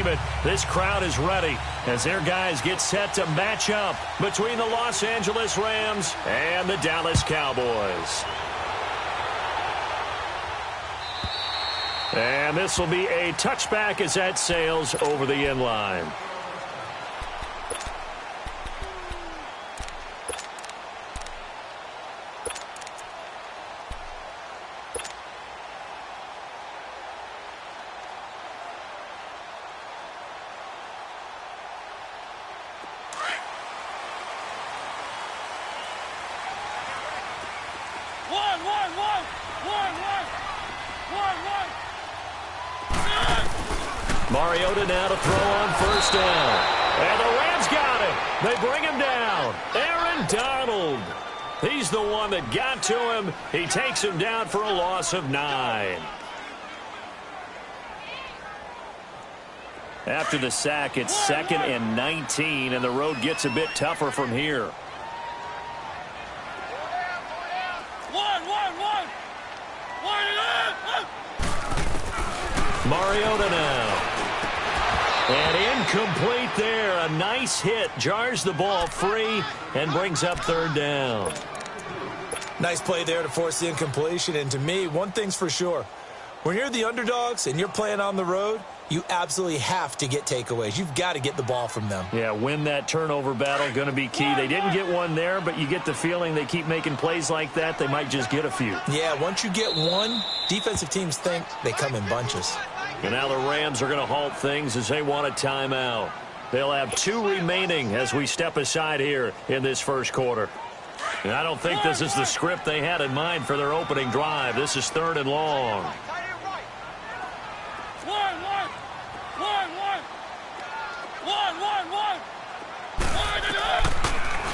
name it, this crowd is ready as their guys get set to match up between the Los Angeles Rams and the Dallas Cowboys. And this will be a touchback as that sails over the end line. Mariota now to throw on first down. And the Rams got it. They bring him down. Aaron Donald. He's the one that got to him. He takes him down for a loss of 9. After the sack, it's 2nd and 19, and the road gets a bit tougher from here. Mariota now. And incomplete there. A nice hit. Jars the ball free and brings up 3rd down. Nice play there to force the incompletion. And to me, one thing's for sure. When you're the underdogs and you're playing on the road, you absolutely have to get takeaways. You've got to get the ball from them. Yeah, win that turnover battle, going to be key. They didn't get one there, but you get the feeling they keep making plays like that, they might just get a few. Yeah, once you get one, defensive teams think they come in bunches. And now the Rams are going to halt things as they want a timeout. They'll have 2 remaining as we step aside here in this first quarter. And I don't think this is the script they had in mind for their opening drive. This is 3rd and long.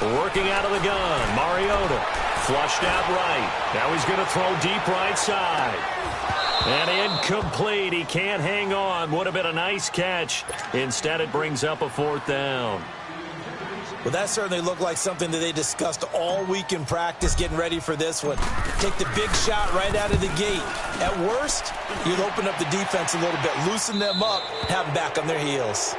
Working out of the gun, Mariota flushed out right. Now he's going to throw deep right side. And incomplete. He can't hang on. Would have been a nice catch. Instead, it brings up a 4th down. Well, that certainly looked like something that they discussed all week in practice, getting ready for this one. Take the big shot right out of the gate. At worst, you'd open up the defense a little bit, loosen them up, have them back on their heels.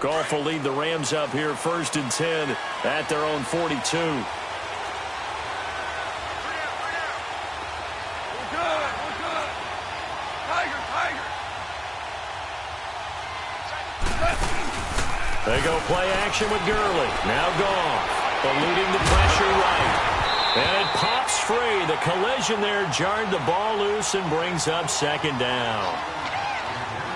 Goff will lead the Rams up here 1st and 10 at their own 42. They go play action with Gurley. Now Goff eluding the pressure right. And it pops free. The collision there jarred the ball loose and brings up 2nd down.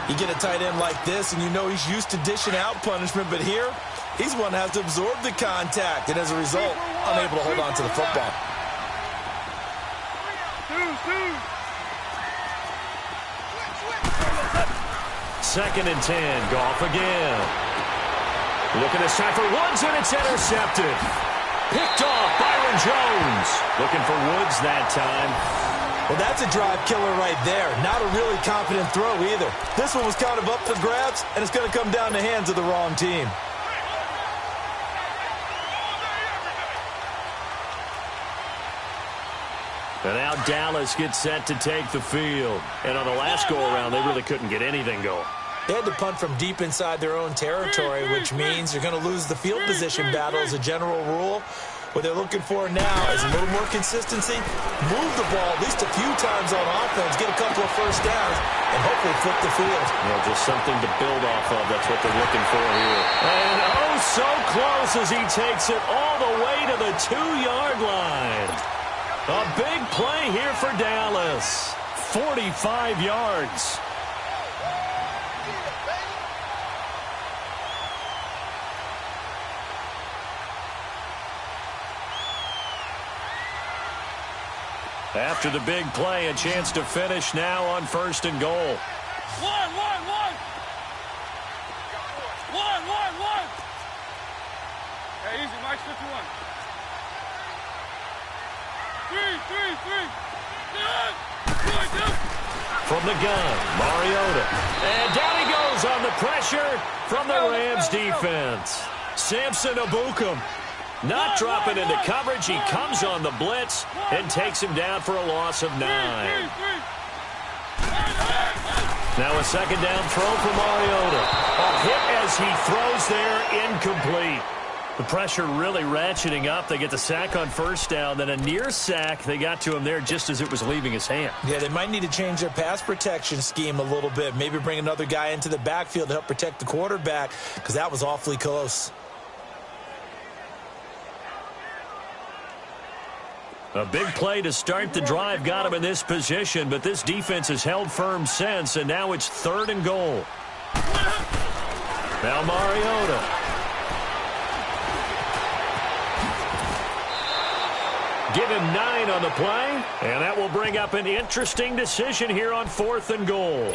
You get a tight end like this, and you know he's used to dishing out punishment, but here, he's one that has to absorb the contact, and as a result, unable to hold on to the football. 2nd and 10, Goff again. Looking this time for Woods, and it's intercepted. Picked off, Byron Jones. Looking for Woods that time. Well, that's a drive killer right there. Not a really confident throw either. This one was kind of up for grabs, and it's going to come down the hands of the wrong team. And now Dallas gets set to take the field. And on the last go-around, they really couldn't get anything going. They had to punt from deep inside their own territory, which means they're going to lose the field position battle as a general rule. What they're looking for now is a little more consistency, move the ball at least a few times on offense, get a couple of first downs, and hopefully flip the field. Just something to build off of. That's what they're looking for here. And oh, so close as he takes it all the way to the 2-yard line. A big play here for Dallas. 45 yards. After the big play, a chance to finish now on 1st and goal. One. Hey, easy, Mike, 51. 3. From the gun, Mariota. And down he goes pressure from the Rams defense. Samson Abukum not dropping into coverage. He comes on the blitz and takes him down for a loss of 9. Now a second down throw for Mariota. A hit as he throws there, incomplete. The pressure really ratcheting up. They get the sack on first down, then a near sack. They got to him there just as it was leaving his hand. Yeah, they might need to change their pass protection scheme a little bit. Maybe bring another guy into the backfield to help protect the quarterback, because that was awfully close. A big play to start the drive got him in this position, but this defense has held firm since, and now it's 3rd and goal. Now Mariota. Give him 9 on the play, and that will bring up an interesting decision here on 4th and goal.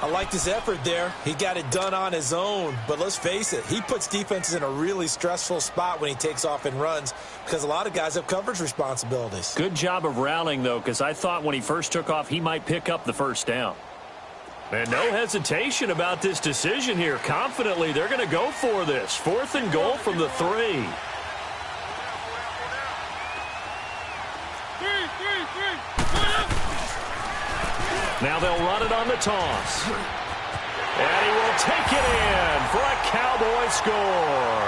I like his effort there. He got it done on his own, but let's face it, he puts defenses in a really stressful spot when he takes off and runs, because a lot of guys have coverage responsibilities. Good job of rallying, though, because I thought when he first took off, he might pick up the first down. And no hesitation about this decision here. Confidently, they're going to go for this. 4th and goal from the 3. Now they'll run it on the toss. And he will take it in for a Cowboy score.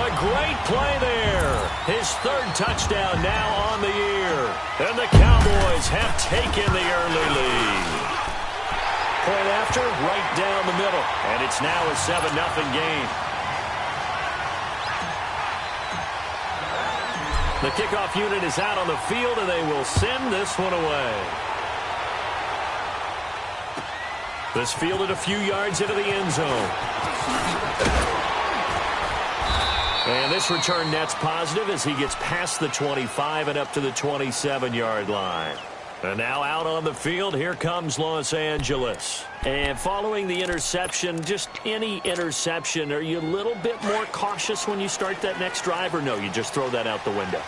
A great play there. His 3rd touchdown now on the year. And the Cowboys have taken the early lead. Point after, right down the middle. And it's now a 7-0 game. The kickoff unit is out on the field, and they will send this one away. This fielded a few yards into the end zone. And this return net's positive as he gets past the 25 and up to the 27-yard line. And now out on the field, here comes Los Angeles. And following the interception, just any interception, are you a little bit more cautious when you start that next drive, or no, you just throw that out the window?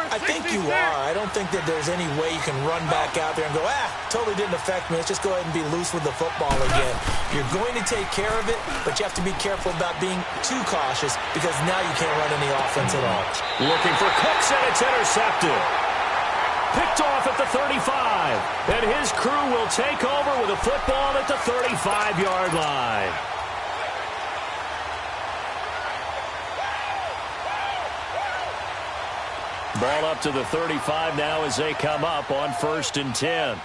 I think you are. I don't think that there's any way you can run back out there and go, totally didn't affect me. Let's just go ahead and be loose with the football again. You're going to take care of it, but you have to be careful about being too cautious, because now you can't run any offense at all. Looking for Cooks, and it's intercepted. Picked off at the 35, and his crew will take over with a football at the 35-yard line. Ball up to the 35 now as they come up on 1st and 10.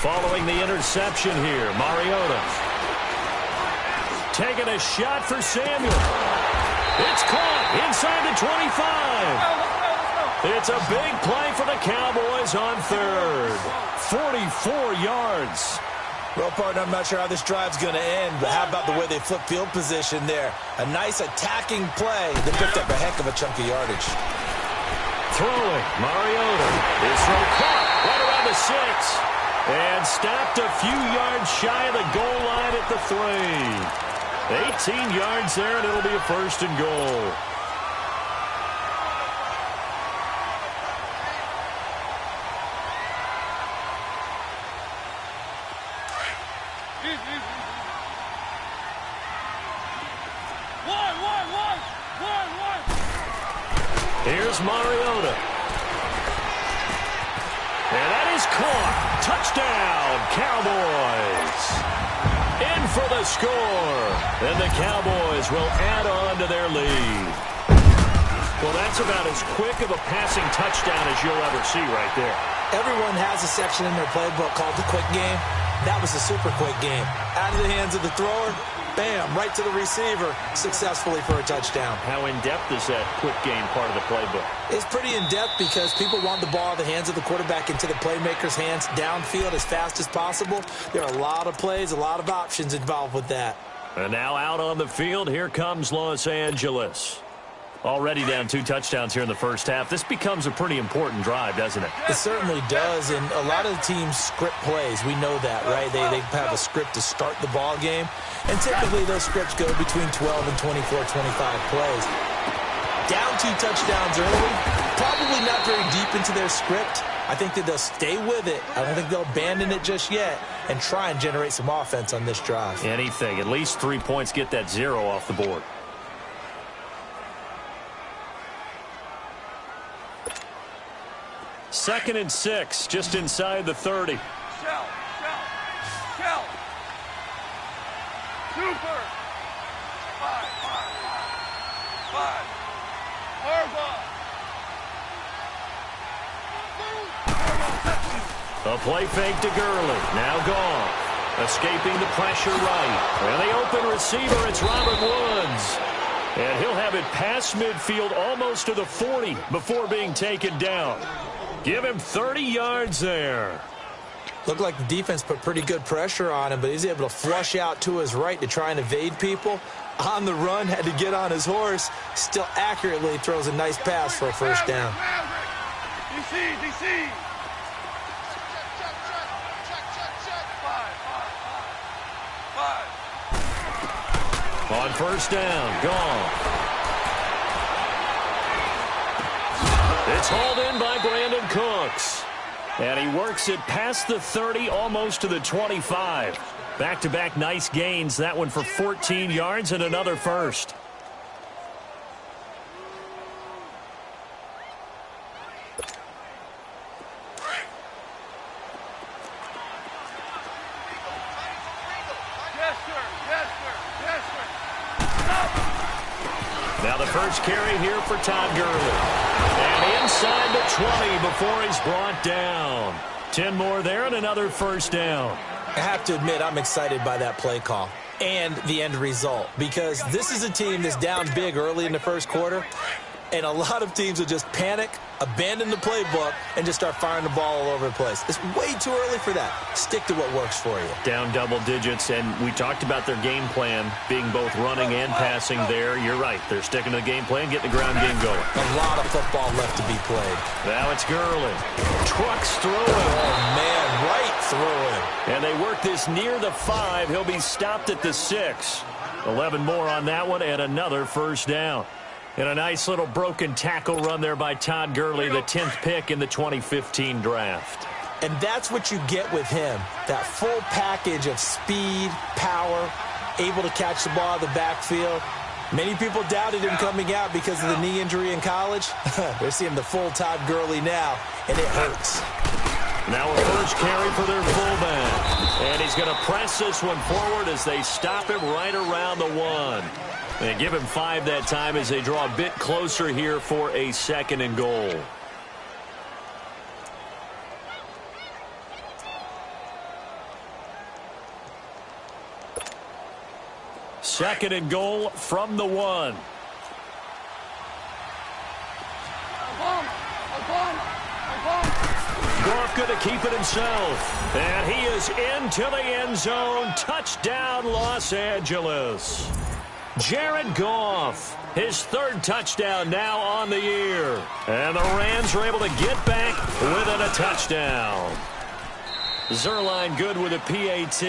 Following the interception here, Mariota taking a shot for Samuel. It's caught inside the 25. It's a big play for the Cowboys on 3rd. 44 yards. Well, partner, I'm not sure how this drive's going to end, but how about the way they flip field position there? A nice attacking play that picked up a heck of a chunk of yardage. Throwing, Mariota. His throw caught right around the 6. And stopped a few yards shy of the goal line at the 3. 18 yards there, and it'll be a 1st and goal. Here's Mariota. And that is caught. Touchdown, Cowboys. In for the score. And the Cowboys will add on to their lead. Well, that's about as quick of a passing touchdown as you'll ever see right there. Everyone has a section in their playbook called the quick game. That was a super quick game. Out of the hands of the thrower, bam, right to the receiver, successfully for a touchdown. How in-depth is that quick game part of the playbook? It's pretty in-depth because people want the ball in the hands of the quarterback into the playmaker's hands downfield as fast as possible. There are a lot of plays, a lot of options involved with that. And now out on the field, here comes Los Angeles. Already down 2 touchdowns here in the first half. This becomes a pretty important drive, doesn't it? It certainly does, and a lot of the teams script plays. We know that, right? They have a script to start the ball game, and typically those scripts go between 12 and 24, 25 plays. Down 2 touchdowns early, probably not very deep into their script, I think that they'll stay with it. I don't think they'll abandon it just yet and try and generate some offense on this drive. Anything. At least 3 points, get that 0 off the board. Second and 6, just inside the 30. Shell. Super. 5. A play fake to Gurley. Now Goff. Escaping the pressure right. And the open receiver, it's Robert Woods. And he'll have it past midfield almost to the 40 before being taken down. Give him 30 yards there. Looked like the defense put pretty good pressure on him, but he's able to flush out to his right to try and evade people. On the run, had to get on his horse. Still accurately throws a nice pass for a first down. DC. On first down, Goff. It's hauled in by Brandon Cooks. And he works it past the 30, almost to the 25. Back-to-back nice gains. That one for 14 yards and another first. Now the first carry here for Todd Gurley. And inside the 20 before he's brought down. 10 more there and another first down. I have to admit, I'm excited by that play call and the end result, because this is a team that's down big early in the first quarter, and a lot of teams will just panic, abandon the playbook, and just start firing the ball all over the place. It's way too early for that. Stick to what works for you. Down double digits, and we talked about their game plan being both running and passing there. You're right. They're sticking to the game plan, getting the ground game going. A lot of football left to be played. Now it's Gurley. Trucks through him. Oh, man, right through him. And they work this near the 5. He'll be stopped at the 6. 11 more on that one, and another first down. And a nice little broken tackle run there by Todd Gurley, the 10th pick in the 2015 draft. And that's what you get with him, that full package of speed, power, able to catch the ball in the backfield. Many people doubted him coming out because of the knee injury in college. They're seeing the full Todd Gurley now, and it hurts. Now a first carry for their fullback. And he's going to press this one forward as they stop him right around the 1. They give him 5 that time as they draw a bit closer here for a second and goal. Second and goal from the 1. Goff going to keep it himself. And he is into the end zone. Touchdown, Los Angeles. Jared Goff, his 3rd touchdown now on the year. And the Rams are able to get back within a touchdown. Zerline good with a PAT.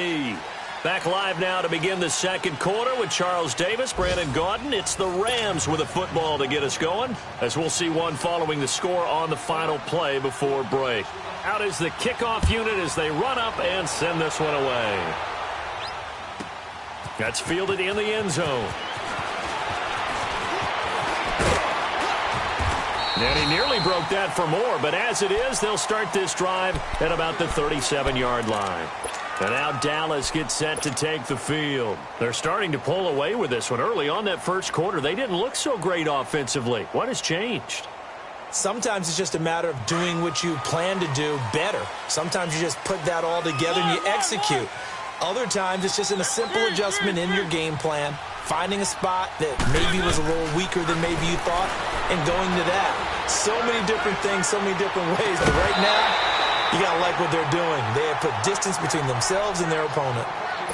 Back live now to begin the second quarter with Charles Davis, Brandon Gaudin. It's the Rams with a football to get us going, as we'll see one following the score on the final play before break. Out is the kickoff unit as they run up and send this one away. That's fielded in the end zone. And he nearly broke that for more, but as it is, they'll start this drive at about the 37-yard line. And now Dallas gets set to take the field. They're starting to pull away with this one. Early on that first quarter, they didn't look so great offensively. What has changed? Sometimes it's just a matter of doing what you plan to do better. Sometimes you just put that all together and you execute. Other times it's just a simple adjustment in your game plan, finding a spot that maybe was a little weaker than maybe you thought, and going to that. So many different things, so many different ways. But right now, you got to like what they're doing. They have put distance between themselves and their opponent.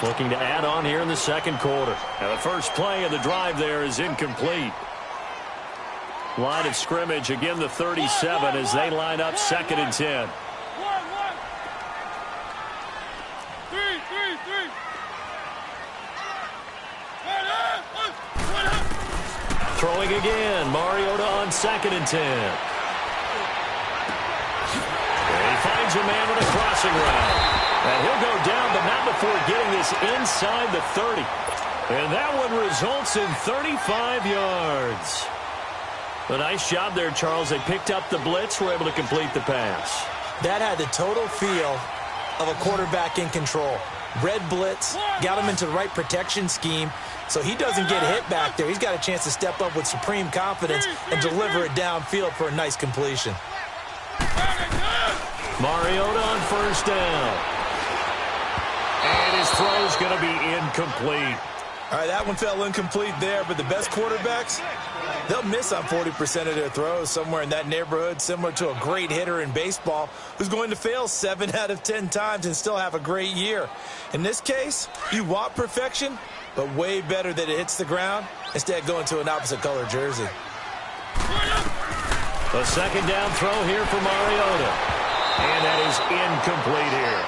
Looking to add on here in the second quarter. Now the first play of the drive there is incomplete. Line of scrimmage, again the 37 as they line up 2nd and 10. Throwing again, Mariota on 2nd and 10. finds a man with a crossing route. And he'll go down, but not before getting this inside the 30. And that one results in 35 yards. A nice job there, Charles. They picked up the blitz, were able to complete the pass. That had the total feel of a quarterback in control. Red blitz, got him into the right protection scheme, so he doesn't get hit back there. He's got a chance to step up with supreme confidence and deliver it downfield for a nice completion. Mariota on first down. And his throw's going to be incomplete. All right, that one fell incomplete there, but the best quarterbacks, they'll miss on 40% of their throws, somewhere in that neighborhood, similar to a great hitter in baseball who's going to fail 7 out of 10 times and still have a great year. In this case, you want perfection, but way better that it hits the ground instead of going to an opposite color jersey. A second down throw here for Mariota. And that is incomplete here.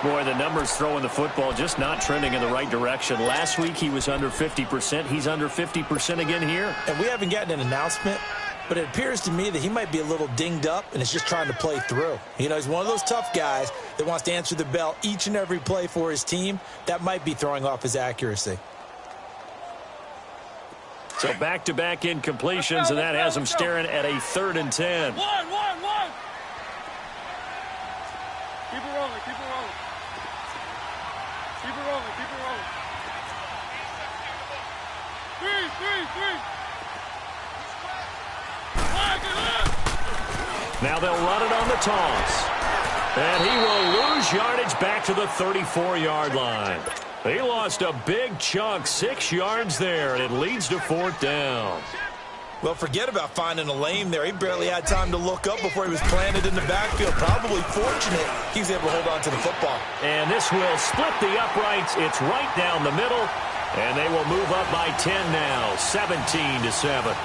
Boy, the numbers throwing the football just not trending in the right direction. Last week he was under 50%. He's under 50% again here. And we haven't gotten an announcement, but it appears to me that he might be a little dinged up and is just trying to play through. You know, he's one of those tough guys that wants to answer the bell each and every play for his team. That might be throwing off his accuracy. So back-to-back incompletions, and that has him staring at a 3rd and 10. One. Keep it rolling, keep it rolling. Keep it rolling, keep it rolling. Three. Now they'll run it on the toss. And he will lose yardage back to the 34-yard line. He lost a big chunk, 6 yards there, and it leads to 4th down. Well, forget about finding a lane there. He barely had time to look up before he was planted in the backfield. Probably fortunate he was able to hold on to the football. And this will split the uprights. It's right down the middle. And they will move up by 10 now, 17-7.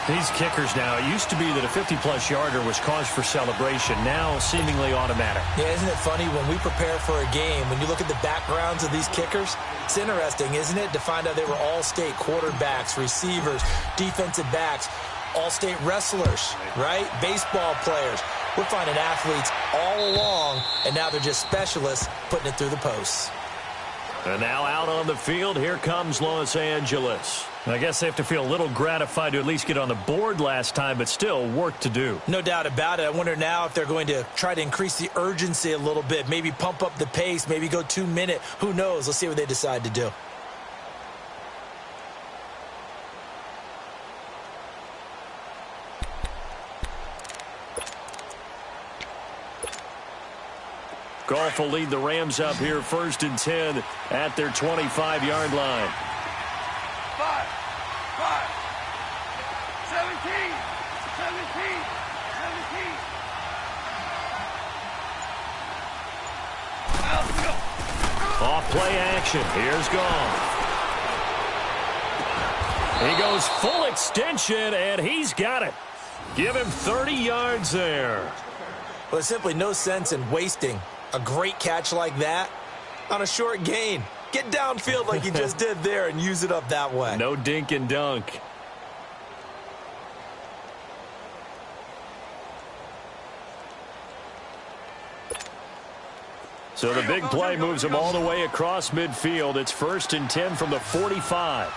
These kickers now, it used to be that a 50-plus yarder was cause for celebration. Now seemingly automatic. Yeah, isn't it funny when we prepare for a game, when you look at the backgrounds of these kickers, it's interesting, isn't it, to find out they were all-state quarterbacks, receivers, defensive backs, all-state wrestlers, right? Baseball players. We're finding athletes all along, and now they're just specialists putting it through the posts. And now out on the field, here comes Los Angeles. I guess they have to feel a little gratified to at least get on the board last time, but still work to do. No doubt about it. I wonder now if they're going to try to increase the urgency a little bit, maybe pump up the pace, maybe go 2-minute. Who knows? Let's see what they decide to do. Goff will lead the Rams up here 1st and 10 at their 25-yard line. 17. Off play action. Here's Goff. He goes full extension, and he's got it. Give him 30 yards there. Well, there's simply no sense in wasting a great catch like that on a short gain. Get downfield like you just did there and use it up that way. No dink and dunk. So the big play moves him all the way across midfield. It's 1st and 10 from the 45.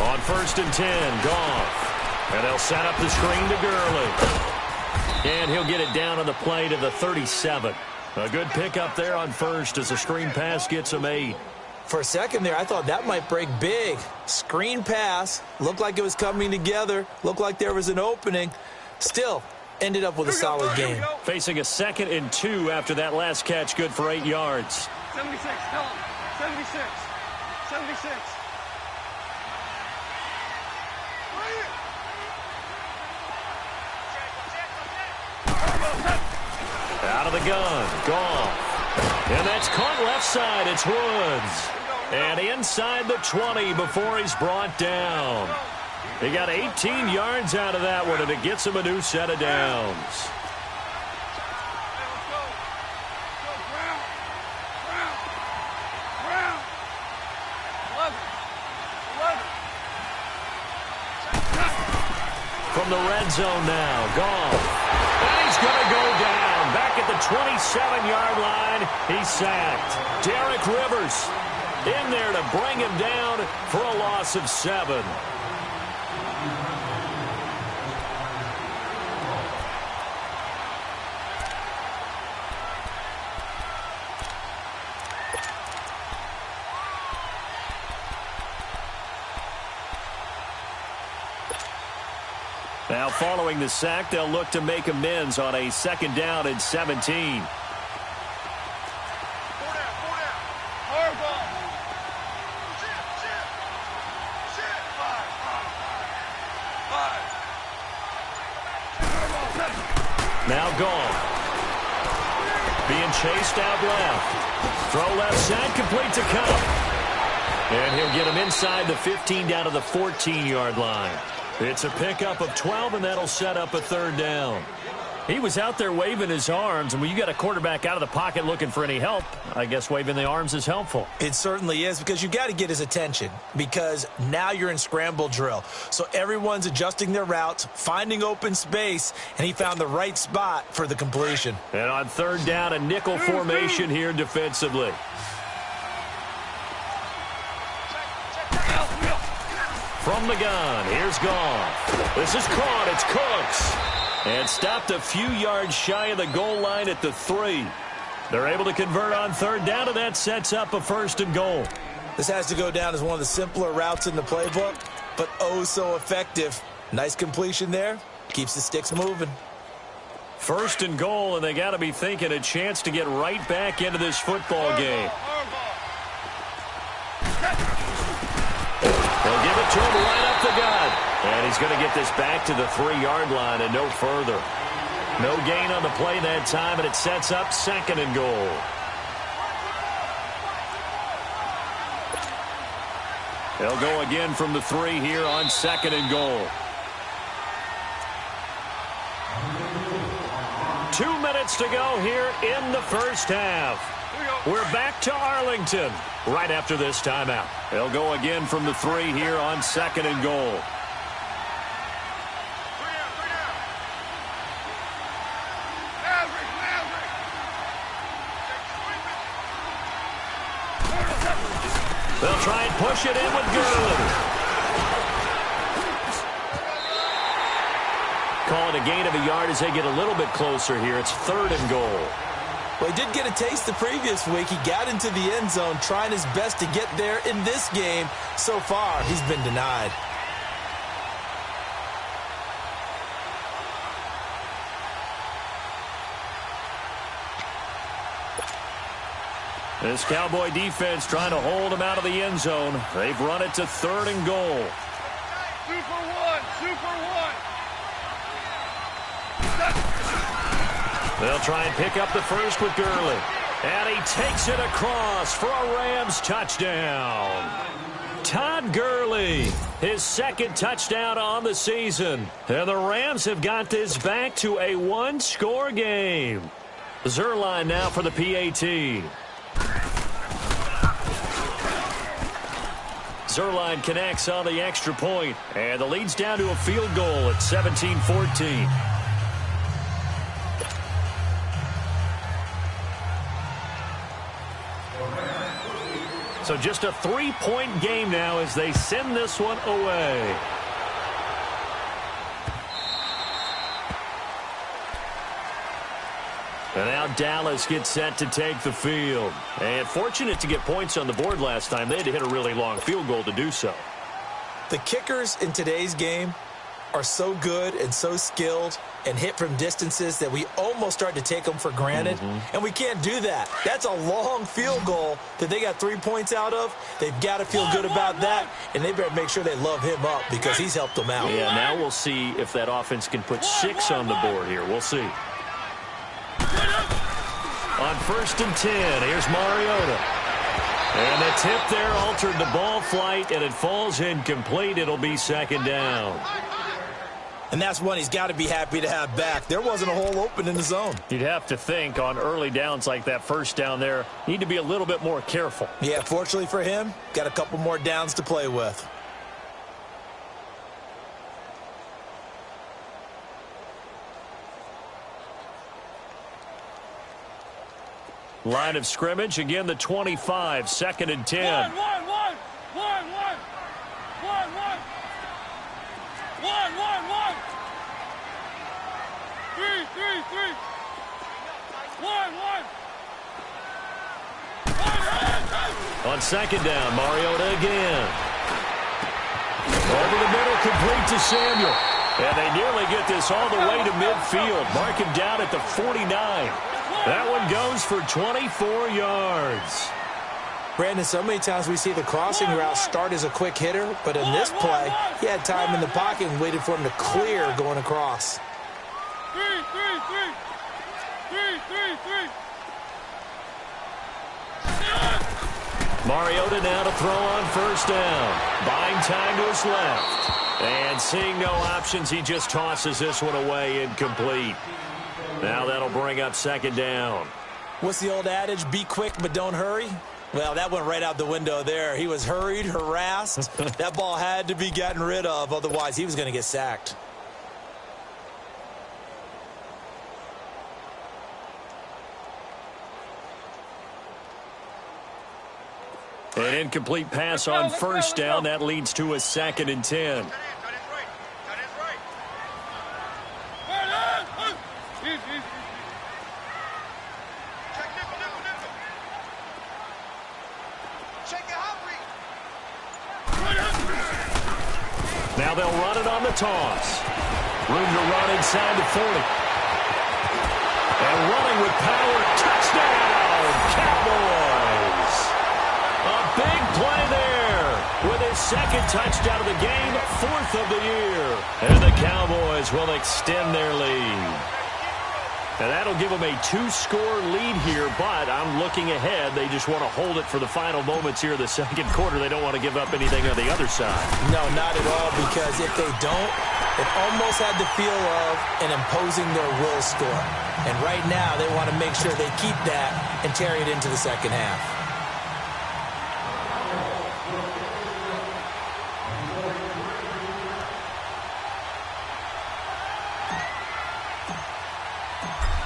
On 1st and 10, Goff. And they'll set up the screen to Gurley. And he'll get it down on the play to the 37. A good pickup there on 1st as the screen pass gets him 8. For a second there, I thought that might break big. Screen pass. Looked like it was coming together. Looked like there was an opening. Still, ended up with a solid game. Facing a 2nd and 2 after that last catch, good for 8 yards. 76, tell him. 76. 76. Out of the gun, Goff. And that's caught left side. It's Woods. And inside the 20 before he's brought down. He got 18 yards out of that one, and it gets him a new set of downs. from the red zone now. Goff. And he's going to go down. Back at the 27-yard line. He's sacked. Derek Rivers in there to bring him down for a loss of 7. Now, following the sack, they'll look to make amends on a 2nd down and 17. Now Goff. Being chased out left. Throw left side, complete to Cup. And he'll get him inside the 15 down to the 14-yard line. It's a pickup of 12, and that'll set up a 3rd down. He was out there waving his arms, and when you got a quarterback out of the pocket looking for any help, I guess waving the arms is helpful. It certainly is, because you got to get his attention, because now you're in scramble drill. So everyone's adjusting their routes, finding open space, and he found the right spot for the completion. And on 3rd down, a nickel formation here defensively. From the gun, here's Goff. This is caught. It's Cooks. And stopped a few yards shy of the goal line at the 3. They're able to convert on 3rd down, and that sets up a 1st and goal. This has to go down as one of the simpler routes in the playbook, but oh so effective. Nice completion there. Keeps the sticks moving. 1st and goal, and they got to be thinking a chance to get right back into this football game. They'll give it to him right up the gut. And he's going to get this back to the 3-yard line and no further. No gain on the play that time, and it sets up 2nd and goal. They'll go again from the 3 here on 2nd and goal. 2 minutes to go here in the first half. We're back to Arlington right after this timeout. They'll go again from the 3 here on 2nd and goal. They'll try and push it in with Gurley. Call it a gain of a yard as they get a little bit closer here. It's 3rd and goal. Well, he did get a taste the previous week. He got into the end zone, trying his best to get there in this game. So far, he's been denied. This Cowboy defense trying to hold him out of the end zone. They've run it to 3rd and goal. Super one, super one. They'll try and pick up the 1st with Gurley. And he takes it across for a Rams touchdown. Todd Gurley, his 2nd touchdown on the season. And the Rams have got this back to a 1-score game. Zuerlein now for the PAT. Zuerlein connects on the extra point, and the lead's down to a field goal at 17-14. So just a 3-point game now as they send this one away. And now Dallas gets set to take the field. And fortunate to get points on the board last time. They had to hit a really long field goal to do so. The kickers in today's game are so good and so skilled and hit from distances that we almost start to take them for granted. And we can't do that. That's a long field goal that they got 3 points out of. They've got to feel good about that, and they better make sure they love him up because he's helped them out. Yeah, now we'll see if that offense can put 6 on the board here. We'll see. On 1st and 10, here's Mariota. And the tip there altered the ball flight, and it falls incomplete. It'll be 2nd down. And that's one he's got to be happy to have back. There wasn't a hole open in the zone. You'd have to think on early downs like that 1st down there, need to be a little bit more careful. Yeah, fortunately for him, got a couple more downs to play with. Line of scrimmage, again the 25, 2nd and 10. One. Three. One. On 2nd down, Mariota again. Over the middle, complete to Samuel. And they nearly get this all the way to midfield. Mark him down at the 49. That one goes for 24 yards. Brandon, so many times we see the crossing route start as a quick hitter, but in this play, he had time in the pocket and waited for him to clear going across. Three. Mariota now to throw on 1st down. Buying time to his left. And seeing no options, he just tosses this one away incomplete. Now that'll bring up 2nd down. What's the old adage? Be quick, but don't hurry? Well, that went right out the window there. He was hurried, harassed. That ball had to be gotten rid of, otherwise he was going to get sacked. An incomplete pass on 1st down. That leads to a 2nd and 10. Now they'll run it on the toss. Room to run inside the 40. And running with power. Touchdown, Cowboys. A big play there with his 2nd touchdown of the game, 4th of the year. And the Cowboys will extend their lead. And that'll give them a 2-score lead here, but I'm looking ahead. They just want to hold it for the final moments here of the 2nd quarter. They don't want to give up anything on the other side. No, not at all, because if they don't, it almost had the feel of an imposing their will score. And right now, they want to make sure they keep that and carry it into the 2nd half.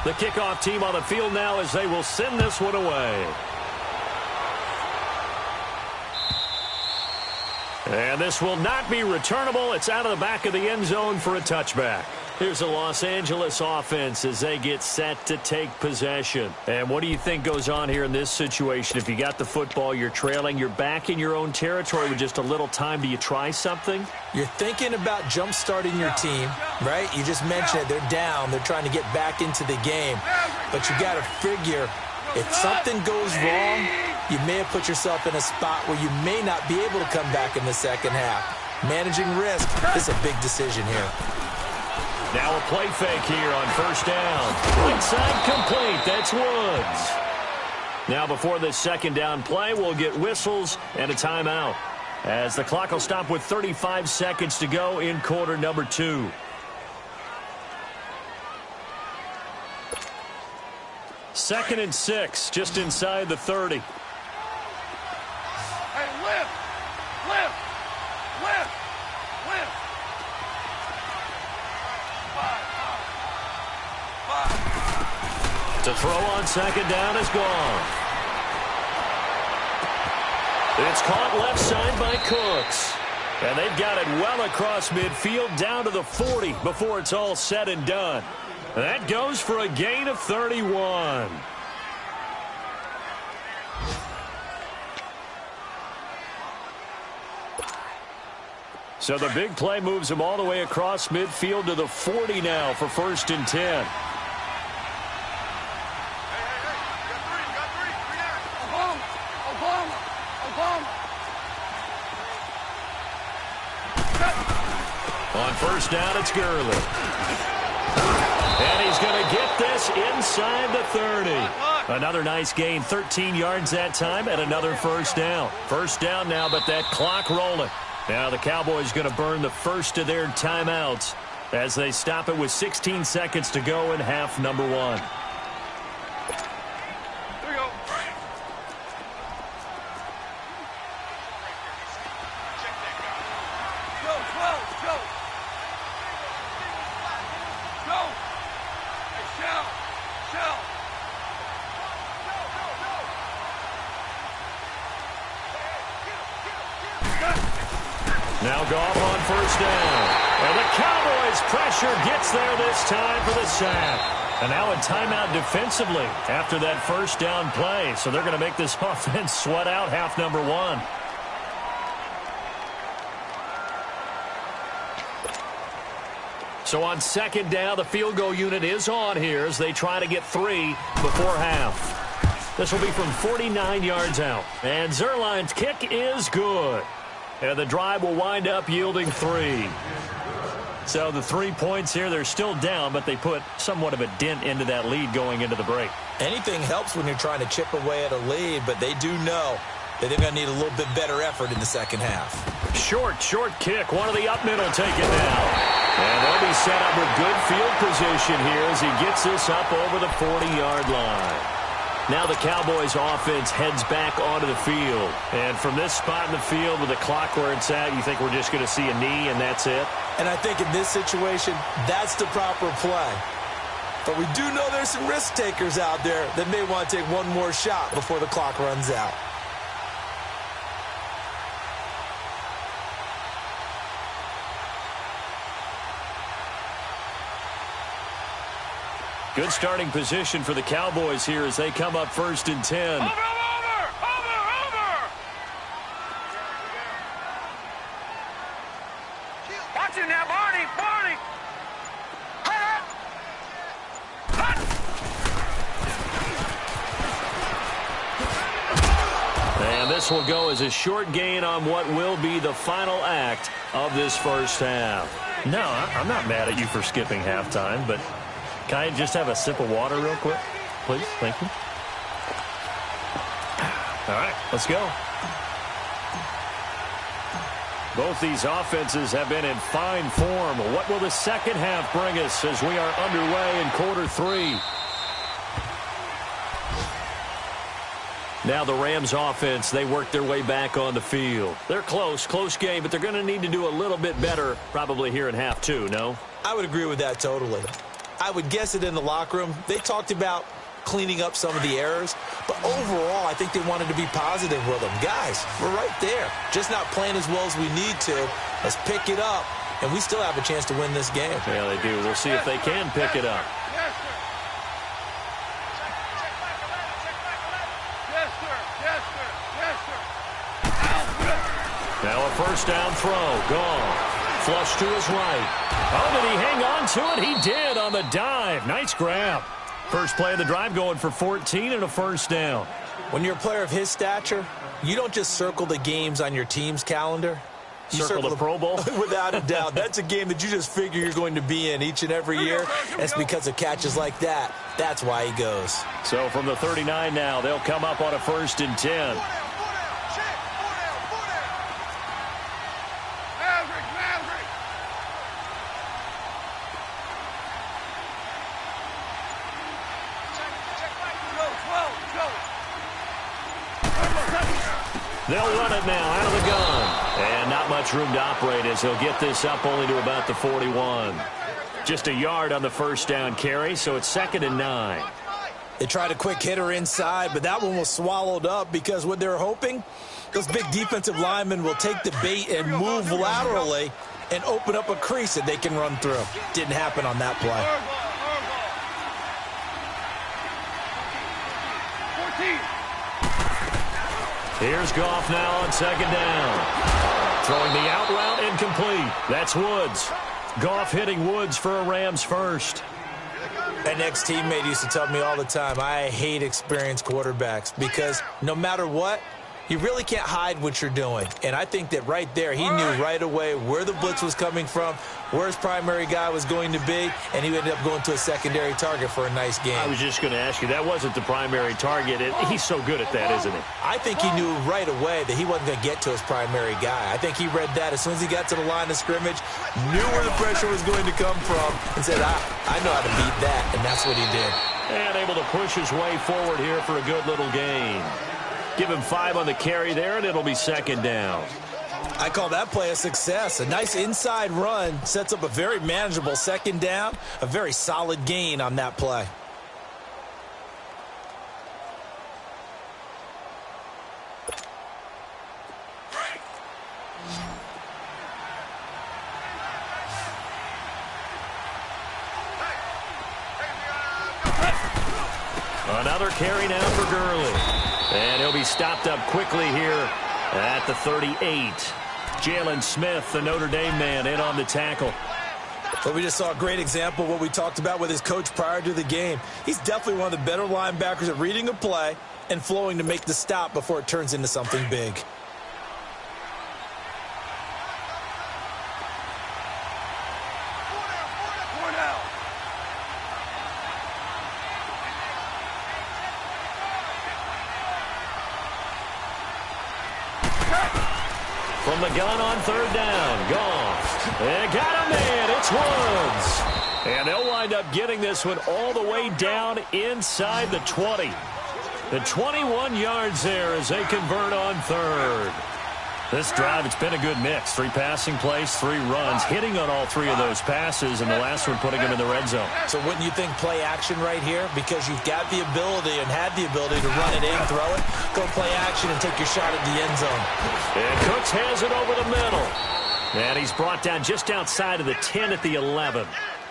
The kickoff team on the field now as they will send this one away. And this will not be returnable. It's out of the back of the end zone for a touchback. Here's the Los Angeles offense as they get set to take possession. And what do you think goes on here in this situation? If you got the football, you're trailing, you're back in your own territory with just a little time. Do you try something? You're thinking about jump-starting your team, right? You just mentioned it. They're down. They're trying to get back into the game. But you got to figure if something goes wrong, you may have put yourself in a spot where you may not be able to come back in the 2nd half. Managing risk is a big decision here. Now a play fake here on 1st down. Inside complete. That's Woods. Now before this 2nd down play, we'll get whistles and a timeout, as the clock will stop with 35 seconds to go in quarter number 2. Second and 6, just inside the 30. Hey, lift. To throw on 2nd down is gone. It's caught left side by Cooks. And they've got it well across midfield down to the 40 before it's all said and done. That goes for a gain of 31. So the big play moves them all the way across midfield to the 40 now for 1st and 10. On 1st down, it's Gurley. And he's going to get this inside the 30. Another nice gain, 13 yards that time, and another 1st down. 1st down now, but that clock rolling. Now the Cowboys going to burn the first of their timeouts as they stop it with 16 seconds to go in half number 1. There you go. Go. Hey, shell. Now Goff on first down. And the Cowboys' pressure gets there this time for the sack. And now a timeout defensively after that first down play. So they're going to make this offense sweat out half number one. So on second down, the field goal unit is on here as they try to get 3 before half. This will be from 49 yards out. And Zerline's kick is good. And the drive will wind up yielding 3. So the 3 points here, they're still down, but they put somewhat of a dent into that lead going into the break. Anything helps when you're trying to chip away at a lead, but they do know that they're going to need a little bit better effort in the second half. Short kick. One of the up middle take it now. And they'll be set up with good field position here as he gets this up over the 40-yard line. Now the Cowboys offense heads back onto the field. And from this spot in the field with the clock where it's at, you think we're just going to see a knee and that's it? And I think in this situation, that's the proper play. But we do know there's some risk takers out there that may want to take one more shot before the clock runs out. Good starting position for the Cowboys here as they come up first and 10. Over! Watch it now, Barney! And this will go as a short gain on what will be the final act of this first half. No, I'm not mad at you for skipping halftime, but can I just have a sip of water real quick? Please, thank you. All right, let's go. Both these offenses have been in fine form. What will the second half bring us as we are underway in quarter 3? Now the Rams offense, they work their way back on the field. They're close game, but they're going to need to do a little bit better probably here in half 2, no? I would agree with that totally. I would guess it in the locker room. They talked about cleaning up some of the errors, but overall, I think they wanted to be positive with them. Guys, we're right there. Just not playing as well as we need to. Let's pick it up, and we still have a chance to win this game. Yeah, they do. We'll see if they can pick it up. Now a first down throw. Gone. Flush to his right. Oh, did he hang on to it? He did on the dive. Nice grab. First play of the drive going for 14 and a first down. When you're a player of his stature, you don't just circle the games on your team's calendar. You circle the Pro Bowl? Without a doubt. That's a game that you just figure you're going to be in each and every year. That's because of catches like that. That's why he goes. So from the 39 now, they'll come up on a first and 10. They'll run it now out of the gun. And not much room to operate as he'll get this up only to about the 41. Just a yard on the first down carry, so it's 2nd and 9. They tried a quick hitter inside, but that one was swallowed up because what they're hoping, those big defensive linemen will take the bait and move laterally and open up a crease that they can run through. Didn't happen on that play. 14. Here's Goff now on 2nd down. Throwing the out route incomplete. That's Woods. Goff hitting Woods for a Rams first. An ex-teammate used to tell me all the time, I hate experienced quarterbacks because no matter what, you really can't hide what you're doing. And I think that right there, he knew right away where the blitz was coming from, where his primary guy was going to be, and he ended up going to a secondary target for a nice game. I was just going to ask you, that wasn't the primary target. He's so good at that, isn't he? I think he knew right away that he wasn't going to get to his primary guy. I think he read that as soon as he got to the line of scrimmage, knew where the pressure was going to come from, and said, I know how to beat that, and that's what he did. And able to push his way forward here for a good little gain. Give him 5 on the carry there, and it'll be 2nd down. I call that play a success. A nice inside run sets up a very manageable 2nd down, a very solid gain on that play. Another carry now for Gurley. And he'll be stopped up quickly here at the 38. Jalen Smith, the Notre Dame man, in on the tackle. But we just saw a great example of what we talked about with his coach prior to the game. He's definitely one of the better linebackers at reading a play and flowing to make the stop before it turns into something big. From the gun on third down. Goff. They got him in. It's Woods. And they'll wind up getting this one all the way down inside the 20. The 21 yards there as they convert on third. This drive, it's been a good mix. 3 passing plays, 3 runs, hitting on all 3 of those passes, and the last one putting them in the red zone. So wouldn't you think play action right here? Because you've got the ability and had the ability to run it in, throw it, go play action, and take your shot at the end zone. And Cooks has it over the middle. And he's brought down just outside of the 10 at the 11.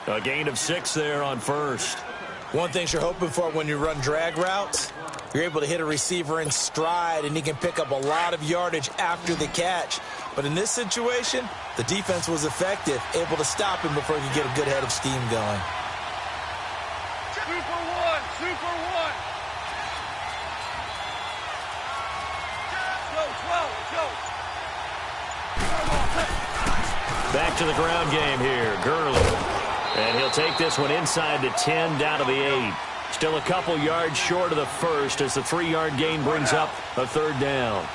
A gain of 6 there on first. One thing you're hoping for when you run drag routes, you're able to hit a receiver in stride, and he can pick up a lot of yardage after the catch. But in this situation, the defense was effective, able to stop him before he could get a good head of steam going. Super one, super one. Go. Back to the ground game here. Gurley. And he'll take this one inside the 10, down to the 8. Still a couple yards short of the first as the 3-yard gain brings up a third down.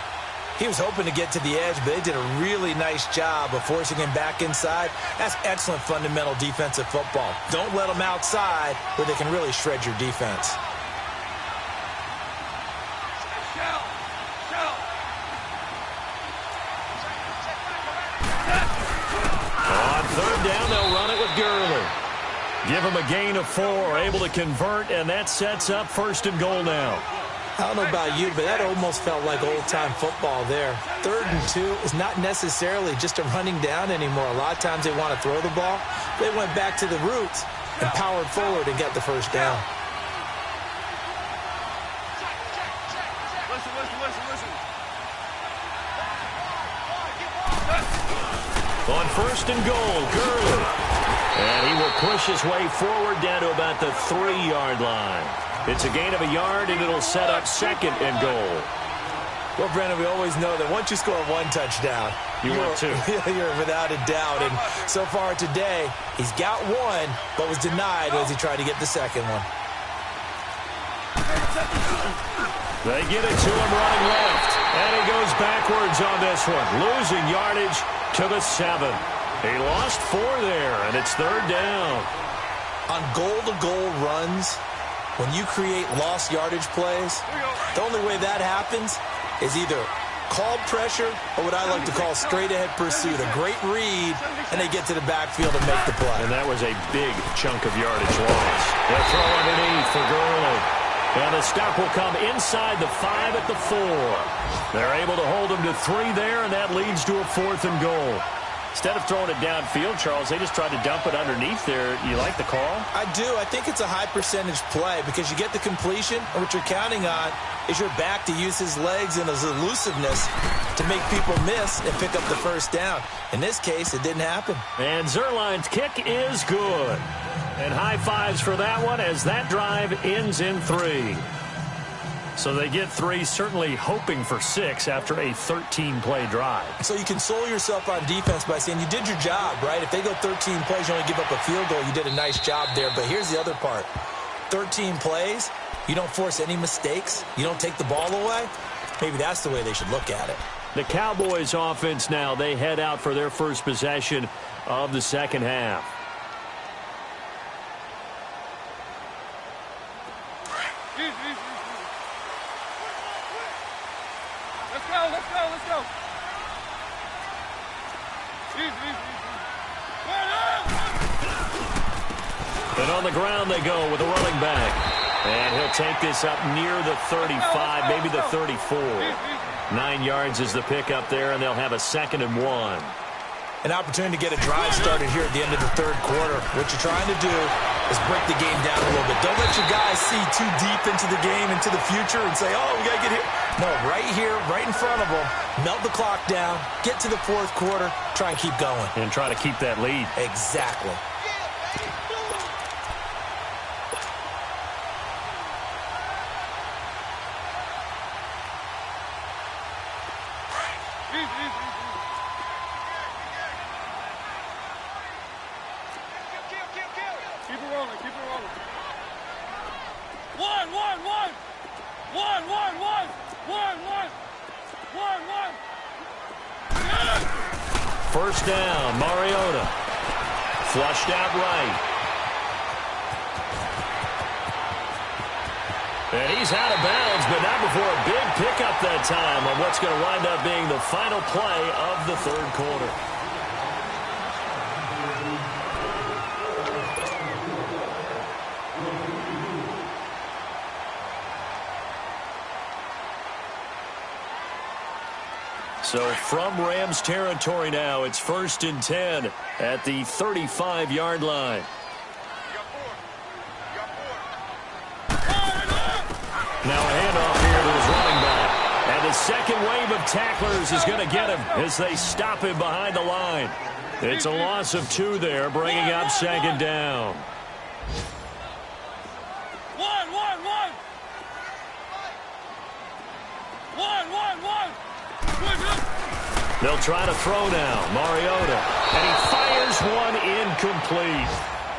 He was hoping to get to the edge, but they did a really nice job of forcing him back inside. That's excellent fundamental defensive football. Don't let them outside where they can really shred your defense. On third down, they'll run it with Gurley. Give him a gain of 4, able to convert, and that sets up 1st and goal now. I don't know about you, but that almost felt like old-time football there. 3rd and 2 is not necessarily just a running down anymore. A lot of times they want to throw the ball. They went back to the roots and powered forward and got the 1st down. Listen. On 1st and goal, Gurley. And he will push his way forward down to about the 3-yard line. It's a gain of a yard, and it'll set up 2nd and goal. Well, Brandon, we always know that once you score 1 touchdown, you're without a doubt. And so far today, he's got 1, but was denied as he tried to get the 2nd one. They get it to him running left, and he goes backwards on this one, losing yardage to the 7. He lost 4 there, and it's 3rd down. On goal-to-goal runs, when you create lost yardage plays, the only way that happens is either called pressure or what I like to call straight-ahead pursuit. A great read, and they get to the backfield and make the play. And that was a big chunk of yardage loss. They'll throw underneath for Gurley. And the stop will come inside the 5 at the 4. They're able to hold him to 3 there, and that leads to a 4th and goal. Instead of throwing it downfield, Charles, they just tried to dump it underneath there. You like the call? I do. I think it's a high-percentage play because you get the completion, and what you're counting on is your back to use his legs and his elusiveness to make people miss and pick up the 1st down. In this case, it didn't happen. And Zerline's kick is good. And high fives for that one as that drive ends in 3. So they get 3, certainly hoping for 6 after a 13-play drive. So you console yourself on defense by saying you did your job, right? If they go 13 plays, you only give up a field goal, you did a nice job there. But here's the other part. 13 plays, you don't force any mistakes, you don't take the ball away. Maybe that's the way they should look at it. The Cowboys offense now, they head out for their first possession of the 2nd half. Let's go. And on the ground they go with a running back. And he'll take this up near the 35, maybe the 34. 9 yards is the pickup there, and they'll have a 2nd and 1. An opportunity to get a drive started here at the end of the 3rd quarter. What you're trying to do is break the game down a little bit. Don't let your guys see too deep into the game, into the future, and say, oh, we got to get here. No, right here, right in front of them, melt the clock down, get to the fourth quarter, try and keep going. And try to keep that lead. Exactly. First down, Mariota. Flushed out right. And he's out of bounds, but not before a big pickup that time on what's going to wind up being the final play of the third quarter. So from Rams territory now, it's 1st and 10 at the 35-yard line. Now a handoff here to his running back. And the second wave of tacklers is going to get him as they stop him behind the line. It's a loss of 2 there, bringing up 2nd down. They'll try to throw now. Mariota. And he fires one incomplete.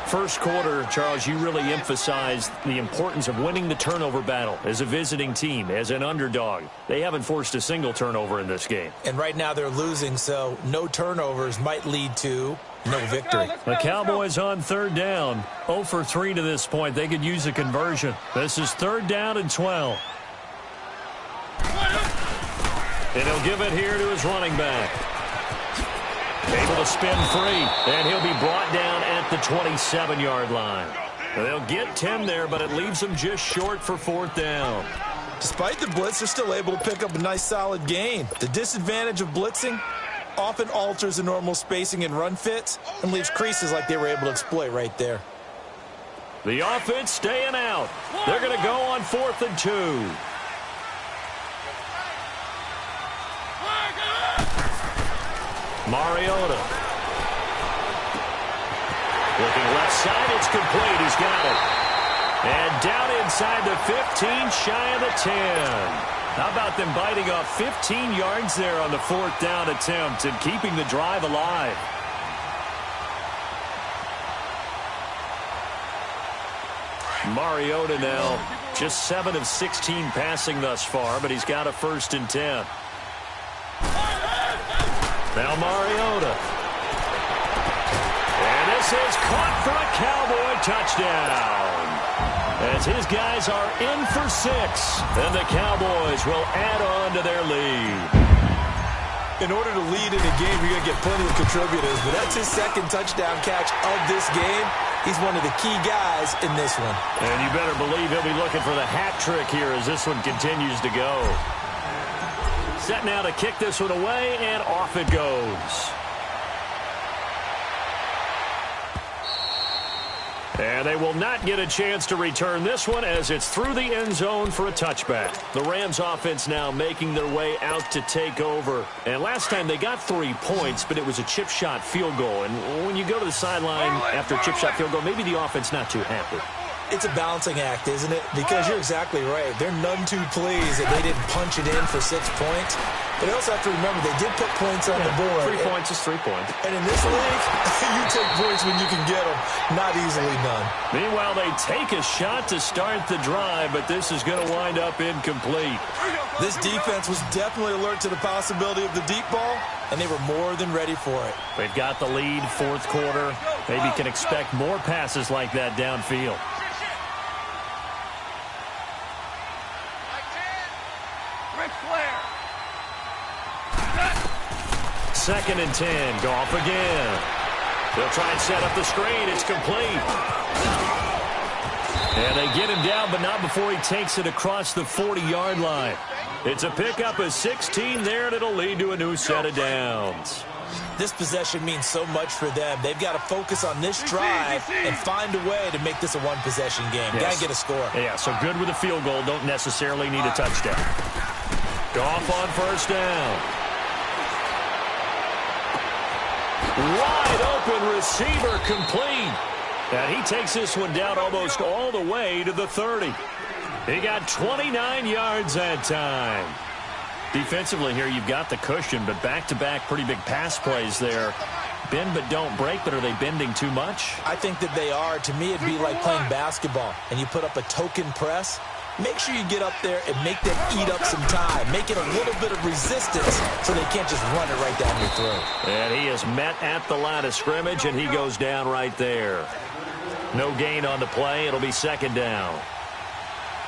First quarter, Charles, you really emphasized the importance of winning the turnover battle as a visiting team, as an underdog. They haven't forced a single turnover in this game. And right now they're losing, so no turnovers might lead to no victory. The Cowboys on 3rd down. 0 for 3 to this point. They could use a conversion. This is 3rd down and 12. And he'll give it here to his running back. Able to spin free, and he'll be brought down at the 27-yard line. They'll get 10 there, but it leaves them just short for 4th down. Despite the blitz, they're still able to pick up a nice, solid gain. The disadvantage of blitzing often alters the normal spacing and run fits and leaves creases like they were able to exploit right there. The offense staying out. They're going to go on 4th and 2. Mariota. Looking left side, it's complete. He's got it. And down inside the 15, shy of the 10. How about them biting off 15 yards there on the 4th down attempt and keeping the drive alive? Mariota now just 7 of 16 passing thus far, but he's got a 1st and 10. Now Mariota. And this is caught for a Cowboy touchdown. As his guys are in for 6. And the Cowboys will add on to their lead. In order to lead in a game, you're going to get plenty of contributors. But that's his 2nd touchdown catch of this game. He's one of the key guys in this one. And you better believe he'll be looking for the hat trick here as this one continues to go. Set now to kick this one away, and off it goes. And they will not get a chance to return this one as it's through the end zone for a touchback. The Rams offense now making their way out to take over. And last time they got 3 points, but it was a chip shot field goal. And when you go to the sideline after a chip shot field goal, maybe the offense not too happy. It's a balancing act, isn't it? Because you're exactly right. They're none too pleased that they didn't punch it in for 6 points. But you also have to remember they did put points on the board. 3 points is 3 points. And in this league, you take points when you can get them. Not easily done. Meanwhile, they take a shot to start the drive, but this is going to wind up incomplete. This defense was definitely alert to the possibility of the deep ball, and they were more than ready for it. They've got the lead, 4th quarter. Maybe can expect more passes like that downfield. Second and 10. Goff again. They'll try and set up the screen. It's complete. And they get him down, but not before he takes it across the 40-yard line. It's a pickup of 16 there, and it'll lead to a new set of downs. This possession means so much for them. They've got to focus on this drive and find a way to make this a one-possession game. Yes. Got to get a score. Yeah, so good with a field goal. Don't necessarily need a touchdown. Goff on first down. Wide open receiver complete. And he takes this one down almost all the way to the 30. He got 29 yards that time. Defensively here, you've got the cushion, but back-to-back pretty big pass plays there. Bend but don't break, but are they bending too much? I think that they are. To me, it'd be like playing basketball, and you put up a token press. Make sure you get up there and make them eat up some time. Make it a little bit of resistance so they can't just run it right down your throat. And he is met at the line of scrimmage, and he goes down right there. No gain on the play. It'll be second down.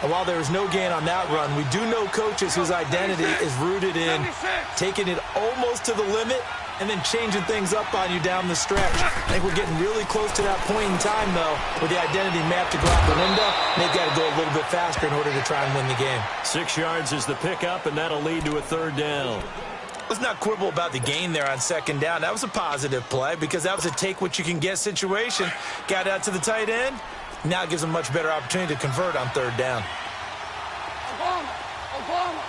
And while there was no gain on that run, we do know coaches whose identity is rooted in taking it almost to the limit and then changing things up on you down the stretch. I think we're getting really close to that point in time, though, where the identity map to go out the window. They've got to go a little bit faster in order to try and win the game. 6 yards is the pickup, and that'll lead to a third down. Let's not quibble about the gain there on second down. That was a positive play because that was a take-what-you-can-get situation. Got out to the tight end. Now it gives them a much better opportunity to convert on third down. Obama.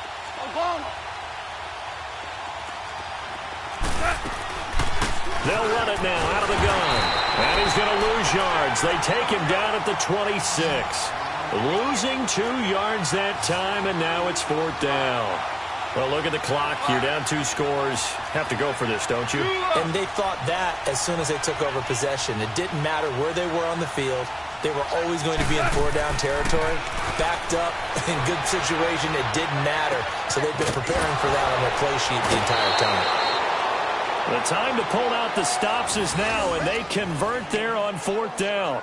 They'll run it now out of the gun. And he's going to lose yards. They take him down at the 26. Losing 2 yards that time, and now it's fourth down. Well, look at the clock. You're down 2 scores. Have to go for this, don't you? And they thought that as soon as they took over possession. It didn't matter where they were on the field. They were always going to be in 4-down territory. Backed up, in good situation, it didn't matter. So they've been preparing for that on their play sheet the entire time. The time to pull out the stops is now, and they convert there on fourth down.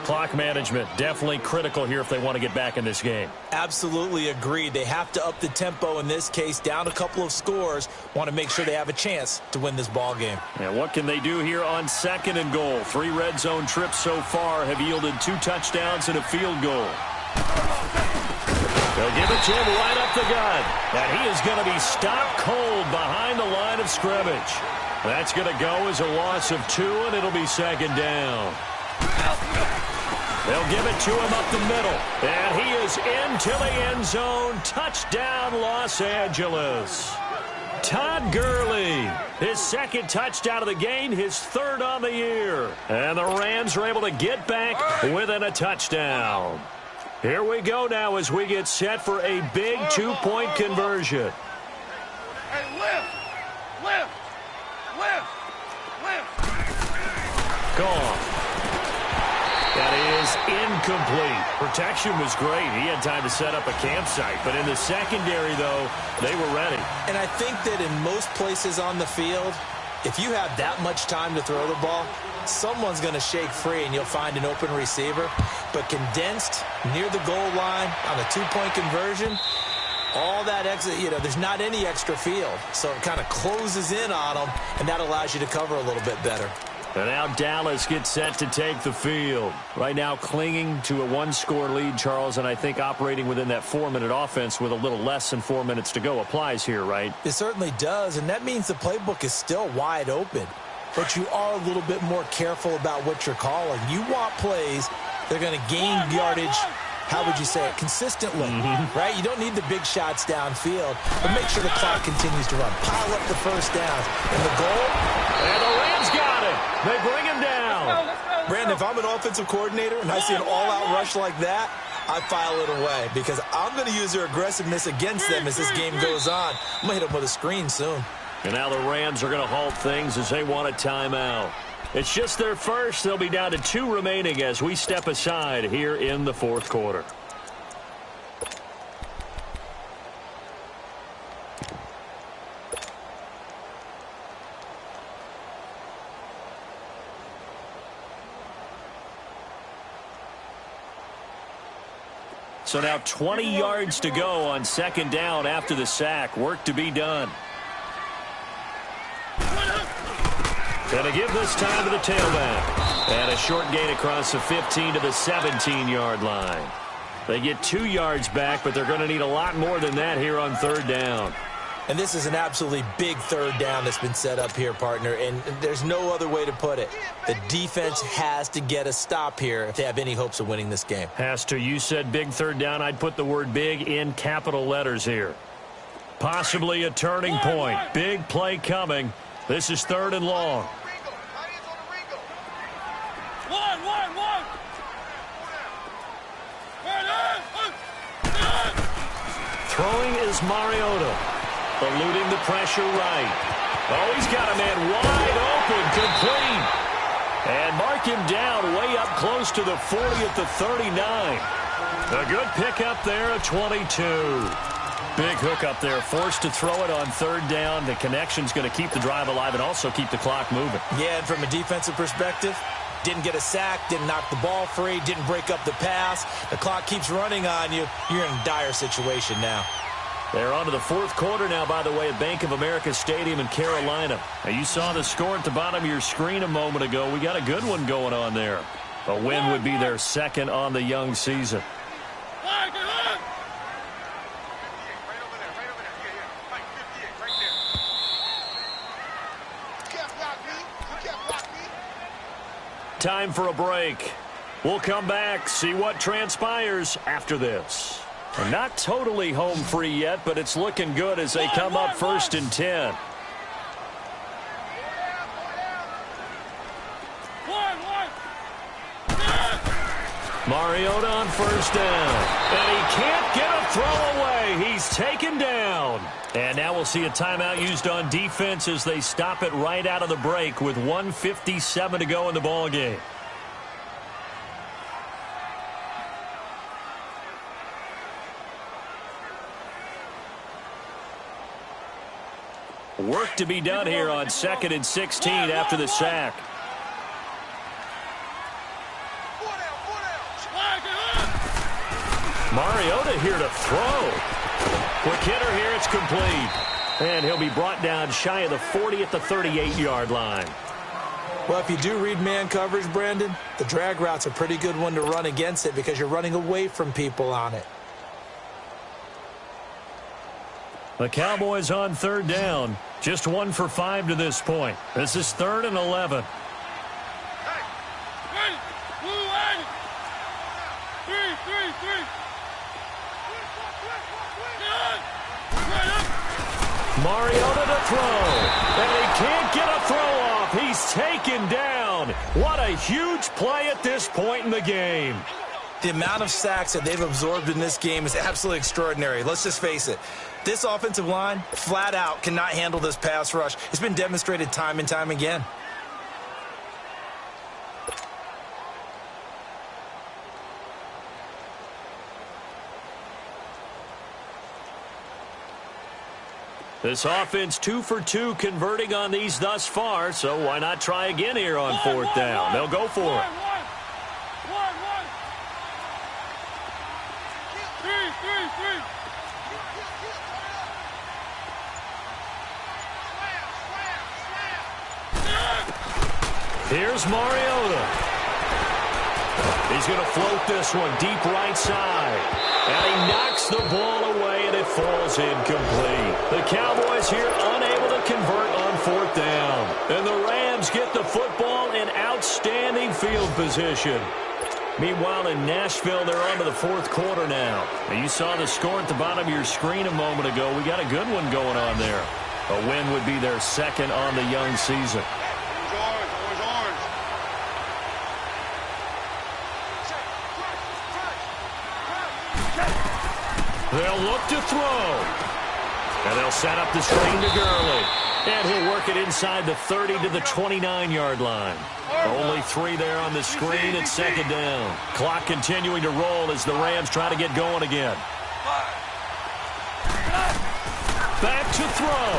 Clock management, definitely critical here if they want to get back in this game. Absolutely agreed. They have to up the tempo in this case, down a couple of scores. Want to make sure they have a chance to win this ball game. And what can they do here on second and goal? 3 red zone trips so far have yielded 2 touchdowns and a field goal. They'll give it to him right up the gut. And he is going to be stopped cold behind the line of scrimmage. That's going to go as a loss of 2, and it'll be second down. They'll give it to him up the middle. And he is into the end zone. Touchdown, Los Angeles. Todd Gurley, his second touchdown of the game, his 3rd on the year. And the Rams are able to get back within a touchdown. Here we go now as we get set for a big 2-point conversion. Hey, lift. Gone. That is incomplete. Protection was great. He had time to set up a campsite. But in the secondary, though, they were ready. And I think that in most places on the field, if you have that much time to throw the ball, someone's going to shake free and you'll find an open receiver. But condensed near the goal line on a 2-point conversion, all that exit, there's not any extra field. So it kind of closes in on them, and that allows you to cover a little bit better. And now Dallas gets set to take the field. Right now clinging to a 1-score lead, Charles, and I think operating within that 4-minute offense with a little less than 4 minutes to go applies here, right? It certainly does, and that means the playbook is still wide open. But you are a little bit more careful about what you're calling. You want plays that are going to gain yardage, how would you say it, consistently, right? You don't need the big shots downfield, but make sure the clock continues to run. Pile up the first downs. And the goal? And the Rams got it. They bring him down. Brandon, if I'm an offensive coordinator and I see an all-out rush like that, I file it away because I'm going to use their aggressiveness against them as this game goes on. I'm going to hit them with a screen soon. And now the Rams are going to halt things as they want a timeout. It's just their first. They'll be down to 2 remaining as we step aside here in the fourth quarter. So now 20 yards to go on second down after the sack. Work to be done. Going to give this time to the tailback. And a short gain across the 15 to the 17-yard line. They get 2 yards back, but they're going to need a lot more than that here on third down. And this is an absolutely big third down that's been set up here, partner, and there's no other way to put it. The defense has to get a stop here if they have any hopes of winning this game. Has to. You said big third down. I'd put the word big in capital letters here. Possibly a turning point. Big play coming. This is third and long. Throwing is Mariota. Eluding the pressure right. Oh, he's got a man wide open, complete. And mark him down way up close to the 40 at the 39. A good pickup there at 22. Big hook up there, forced to throw it on third down. The connection's going to keep the drive alive and also keep the clock moving. Yeah, and from a defensive perspective, didn't get a sack, didn't knock the ball free, didn't break up the pass. The clock keeps running on you. You're in a dire situation now. They're on to the fourth quarter now, by the way, at Bank of America Stadium in Carolina. Now, you saw the score at the bottom of your screen a moment ago. We got a good one going on there. A win would be their second on the young season. Time for a break. We'll come back, see what transpires after this. They're not totally home free yet, but it's looking good as they come up first and 10. Mariota on first down. And he can't get a throw away. He's taken down. And now we'll see a timeout used on defense as they stop it right out of the break with 1:57 to go in the ballgame. Work to be done here on 2nd and 16 after the sack. Mariota here to throw. Quick hitter here, it's complete. And he'll be brought down shy of the 40 at the 38-yard line. Well, if you do read man coverage, Brandon, the drag route's a pretty good one to run against it because you're running away from people on it. The Cowboys on third down. Just 1 for 5 to this point. This is 3rd and 11. Mariota to throw. And he can't get a throw off. He's taken down. What a huge play at this point in the game. The amount of sacks that they've absorbed in this game is absolutely extraordinary. Let's just face it. This offensive line, flat out, cannot handle this pass rush. It's been demonstrated time and time again. This offense 2 for 2 converting on these thus far, so why not try again here on 4th down? They'll go for it. Here's Mariota. He's going to float this one deep right side. And he knocks the ball away, and it falls incomplete. The Cowboys here unable to convert on 4th down. And the Rams get the football in outstanding field position. Meanwhile, in Nashville, they're on to the 4th quarter now. And you saw the score at the bottom of your screen a moment ago. We got a good one going on there. A win would be their second on the young season. They'll look to throw. And they'll set up the screen to Gurley. And he'll work it inside the 30 to the 29-yard line. Only 3 there on the screen at 2nd down. Clock continuing to roll as the Rams try to get going again. Back to throw.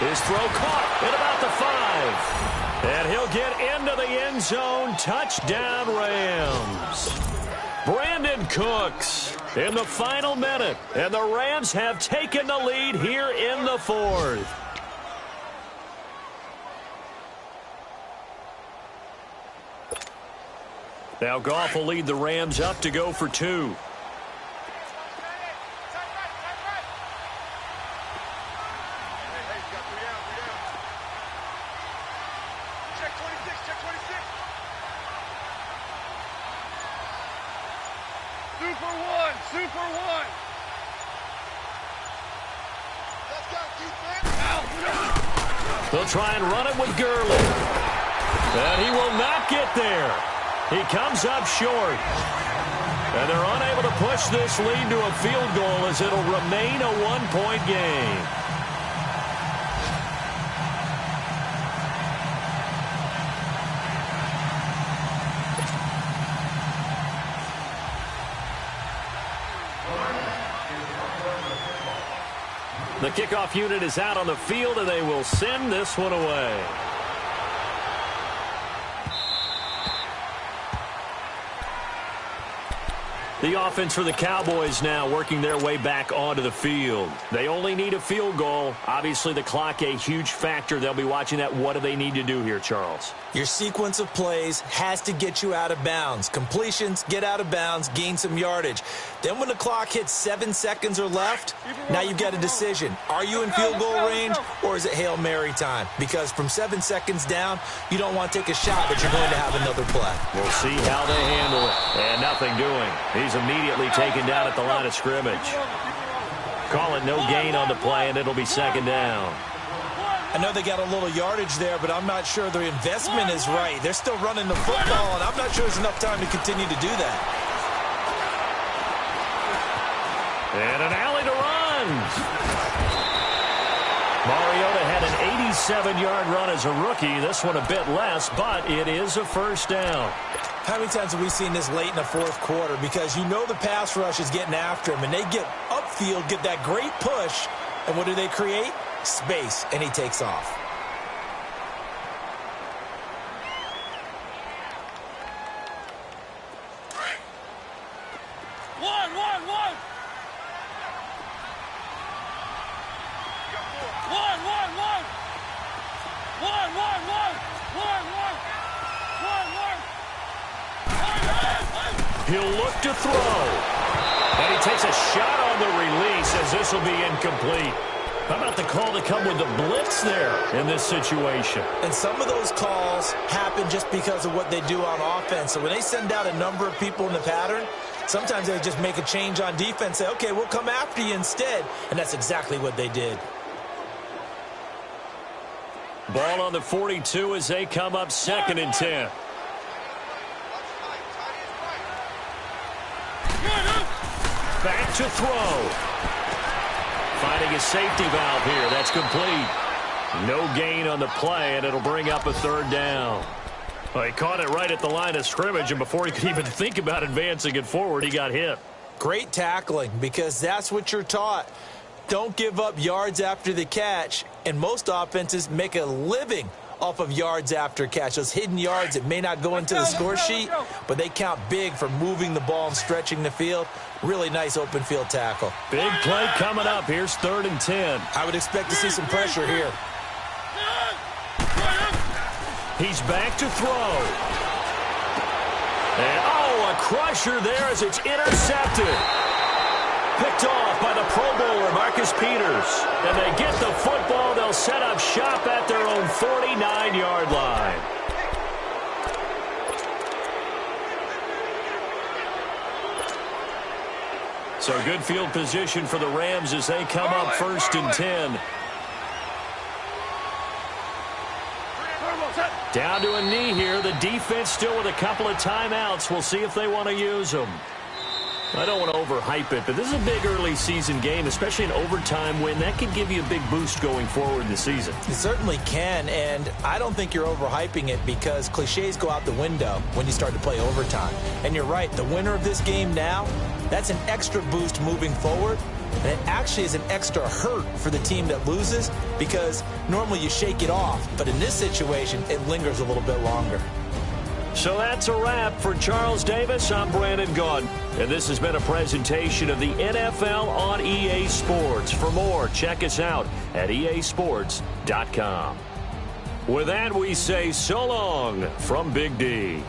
His throw caught at about the 5. And he'll get into the end zone. Touchdown, Rams. Brandon Cooks in the final minute. And the Rams have taken the lead here in the 4th. Now Goff will lead the Rams up to go for 2. They'll try and run it with Gurley. And he will not get there. He comes up short. And they're unable to push this lead to a field goal as it'll remain a one-point game. The kickoff unit is out on the field, and they will send this one away. The offense for the Cowboys now working their way back onto the field. They only need a field goal. Obviously, the clock a huge factor. They'll be watching that. What do they need to do here, Charles? Your sequence of plays has to get you out of bounds. Completions, get out of bounds, gain some yardage. Then when the clock hits 7 seconds or left, now you've got a decision. Are you in field goal range, or is it Hail Mary time? Because from 7 seconds down, you don't want to take a shot, but you're going to have another play. We'll see how they handle it. And nothing doing. He's immediately taken down at the line of scrimmage. Call it no gain on the play, and it'll be second down. I know they got a little yardage there, but I'm not sure their investment is right. They're still running the football, and I'm not sure there's enough time to continue to do that. And an alley to runs. Mariota had an 87-yard run as a rookie. This one a bit less, but it is a first down. How many times have we seen this late in the fourth quarter? Because you know the pass rush is getting after him, and they get upfield, get that great push, and what do they create? Space, and he takes off. He'll look to throw. And he takes a shot on the release as this will be incomplete. How about the call to come with the blitz there in this situation? And some of those calls happen just because of what they do on offense. So when they send out a number of people in the pattern, sometimes they just make a change on defense, say, okay, we'll come after you instead. And that's exactly what they did. Ball on the 42 as they come up 2nd and 10. Back to throw. Finding a safety valve here. That's complete. No gain on the play, and it'll bring up a 3rd down. Well, he caught it right at the line of scrimmage, and before he could even think about advancing it forward, he got hit. Great tackling, because that's what you're taught. Don't give up yards after the catch, and most offenses make a living off of yards after catch. Those hidden yards that may not go into the score sheet, but they count big for moving the ball and stretching the field. Really nice open field tackle. Big play coming up. Here's 3rd and 10. I would expect to see some pressure here. He's back to throw. And, a crusher there as it's intercepted. Picked off by the Pro Bowler, Marcus Peters. And they get the football. They'll set up shop at their own 49-yard line. So good field position for the Rams as they come up 1st and 10. Down to a knee here. The defense still with a couple of timeouts. We'll see if they want to use them. I don't want to overhype it, but this is a big early season game, especially an overtime win. That could give you a big boost going forward in the season. It certainly can, and I don't think you're overhyping it because cliches go out the window when you start to play overtime. And you're right, the winner of this game now, that's an extra boost moving forward, and it actually is an extra hurt for the team that loses because normally you shake it off, but in this situation, it lingers a little bit longer. So that's a wrap for Charles Davis. I'm Brandon Gaudin, and this has been a presentation of the NFL on EA Sports. For more, check us out at easports.com. With that, we say so long from Big D.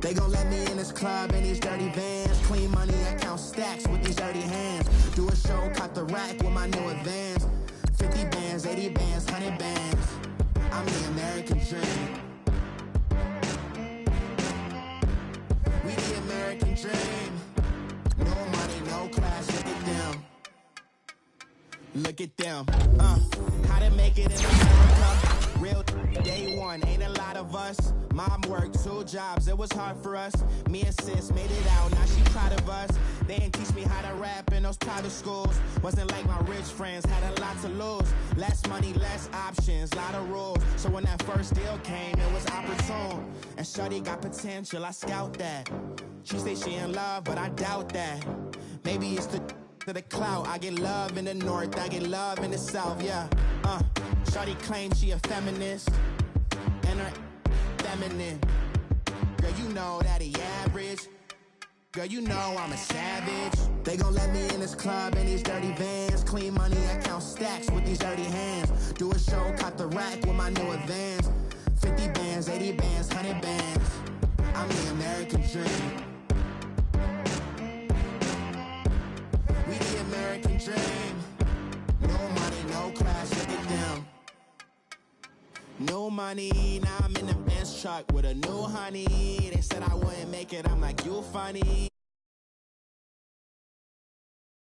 They gon' let me in this club in these dirty vans. Clean money, I count stacks with these dirty hands. Do a show, cop the rack with my new advance. 50 bands, 80 bands, 100 bands. I'm the American dream. We the American dream. No money, no class, look at them. Look at them. How to make it in America. Real day one, ain't a lot of us. Mom worked 2 jobs, it was hard for us. Me and sis made it out, now she proud of us. They didn't teach me how to rap in those private schools. Wasn't like my rich friends, had a lot to lose. Less money, less options, lot of rules. So when that first deal came, it was opportune. And shorty got potential, I scout that. She say she in love, but I doubt that. Maybe it's to the clout. I get love in the north, I get love in the south, yeah. Shorty claims she a feminist, and her feminine. Girl, you know that he average. Girl, you know I'm a savage. They gon' let me in this club in these dirty vans. Clean money, I count stacks with these dirty hands. Do a show, cop the rack with my new advance. 50 bands, 80 bands, 100 bands. I'm the American dream. We the American dream. No money, no class, look at them. No money, now I'm in the Benz truck with a new honey. They said I wouldn't make it, I'm like, you funny.